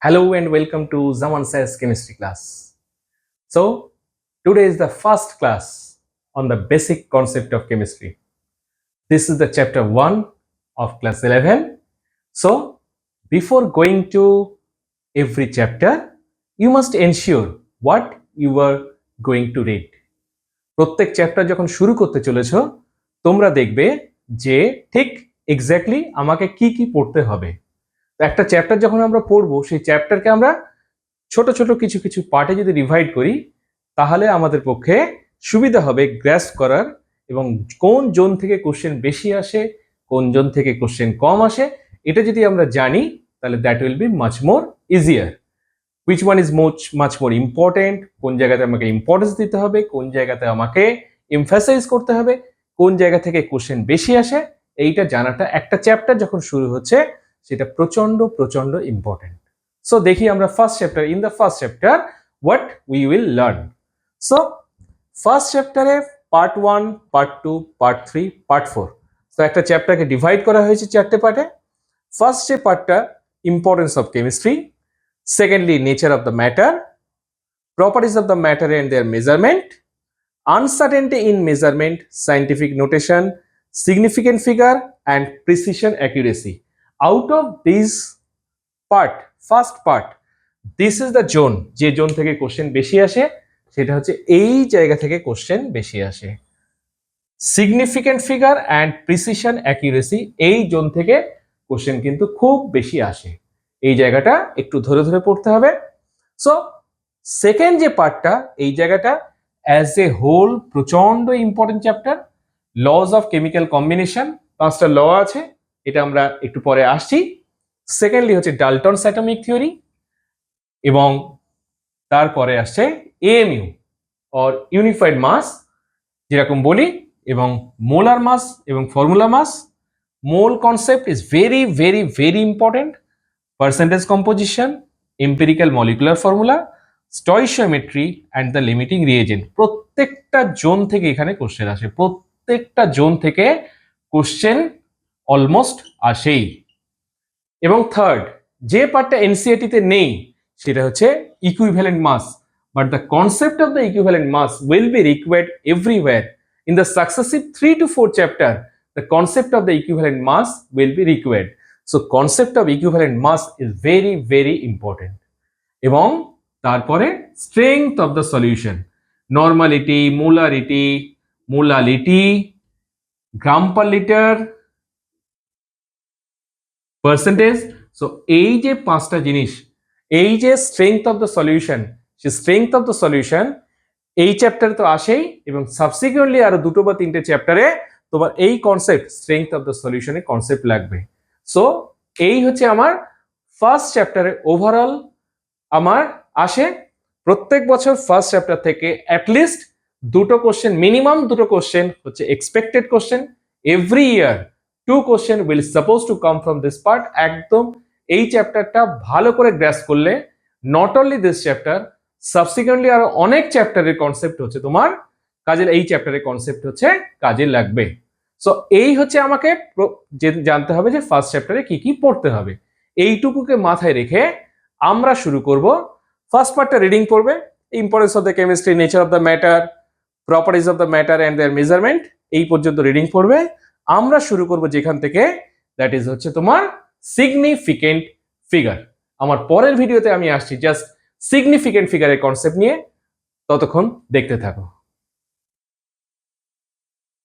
Hello and welcome to Zaman Sir's chemistry class. So, today is the first class on the basic concept of chemistry. This is the chapter 1 of class 11. So, before going to every chapter, you must ensure what you are going to read. প্রত্যেক chapter যখন শুরু করতে চলেছো তোমরা দেখবে যে ঠিক exactly আমাকে কি কি পড়তে হবে। একটা চ্যাপ্টার যখন আমরা পড়বো সেই চ্যাপ্টারকে আমরা ছোট ছোট কিছু কিছু পার্টে যদি ডিভাইড করি তাহলে আমাদের পক্ষে সুবিধা হবে গ্র্যাস্প করার এবং কোন জোন থেকে কোশ্চেন বেশি আসে কোন জোন থেকে কোশ্চেন কম আসে এটা যদি আমরা জানি তাহলে that will be much more easier. Which one is much more important, কোন জায়গাতে আমাকে ইম্পর্টেন্স দিতে হবে, কোন জায়গাতে আমাকে এমফাসাইজ করতে হবে, কোন জায়গা থেকে কোশ্চেন বেশি আসে, এইটা জানাটা একটা চ্যাপ্টার যখন শুরু হচ্ছে সেটা প্রচন্ড প্রচন্ড ইম্পর্টেন্ট। সো দেখি আমরা first chapter, in the first chapter what we will learn. So first চ্যাপ্টারে part 1, part 2, part 3, part 4। So একটা চ্যাপ্টারকে ডিভাইড করা হয়েছে চারটে পার্টে। ফার্স্ট যে পার্টটা importance of chemistry, secondly nature of the matter, properties of the matter and their measurement, uncertainty in measurement, scientific notation, significant figure and precision accuracy. Out of this part, first part, this is the zone যে zone থেকে question বেশি আসে সেটা হচ্ছে এই জায়গা থেকে question বেশি আসে। Significant figure and precision accuracy এই জোন থেকে কোশ্চেন কিন্তু খুব বেশি আসে। এই জায়গাটা একটু ধরে ধরে পড়তে হবে। সো সেকেন্ড যে পার্টটা এই জায়গাটা অ্যাজ এ হোল প্রচন্ড important chapter. Lodge of chemical combination, 5টা ল আছে, এটা আমরা একটু পরে আসছি। সেকেন্ডলি হচ্ছে ডাল্টনস অ্যাটমিক থিওরি এবং তারপরে আসছে এএমইউ অর ইউনিফাইড মাস যেরকম বলি, এবং মোলার মাস এবং formula mass. Mole concept is very very very important. Percentage composition, empirical molecular formula, stoichiometry and the limiting reagent. প্রত্যেকটা জোন থেকে এখানে কোশ্চেন আসে, প্রত্যেকটা জোন থেকে কোশ্চেন অলমোস্ট আসেই। এবং থার্ড যে পার্টটা এনসিইআরটি-তে নেই সেটা হচ্ছে equivalent mass, but the concept of the equivalent mass will be required everywhere in the successive 3 to 4 chapter. The concept of the equivalent mass will be required. So concept of equivalent mass is very very important. এবং তারপরে strength of the solution, normality, molality, gram per litre, percentage. So এই যে 5টা জিনিস, এই যে strength of the solution, সে strength of the solution এই চ্যাপ্টারে তো আসেই এবং সাবসিকুয়েন্টলি আরো 2 বা 3টে চ্যাপ্টারে তোমার এই কনসেপ্ট স্ট্রেংথ অফ দ্য সলিউশনের কনসেপ্ট লাগবে। সো এই হচ্ছে আমার ফার্স্ট চ্যাপ্টারে ওভারঅল আমার আসে। প্রত্যেক বছর ফার্স্ট চ্যাপ্টার থেকে অ্যাটলিস্ট 2টো কোশ্চেন, মিনিমাম 2টো কোশ্চেন হচ্ছে expected question. Every year 2 question will suppose to come from this part. একদম এই চ্যাপ্টারটা ভালো করে গ্র্যাস্প করলে not only this chapter, subsequently আরো অনেক চ্যাপ্টারের কনসেপ্ট হচ্ছে তোমার কাজে, এই চ্যাপ্টারের কনসেপ্ট হচ্ছে কাজে লাগবে। সো এই হচ্ছে আমাকে জানতে হবে যে ফার্স্ট চ্যাপ্টারে কি কি পড়তে হবে। এইটুকুকে মাথায় রেখে আমরা শুরু করব। ফার্স্ট পার্টটা রিডিং পড়বে, importance of the chemistry, nature of the matter, properties of the matter and their measurement, এই পর্যন্ত রিডিং পড়বে। আমরা শুরু করব যেখান থেকে, দ্যাট ইজ হচ্ছে তোমার সিগনিফিকেন্ট ফিগার। আমার পরের ভিডিওতে আমি আসছি জাস্ট সিগনিফিকেন্ট ফিগারের কনসেপ্ট নিয়ে, ততক্ষণ দেখতে থাকো।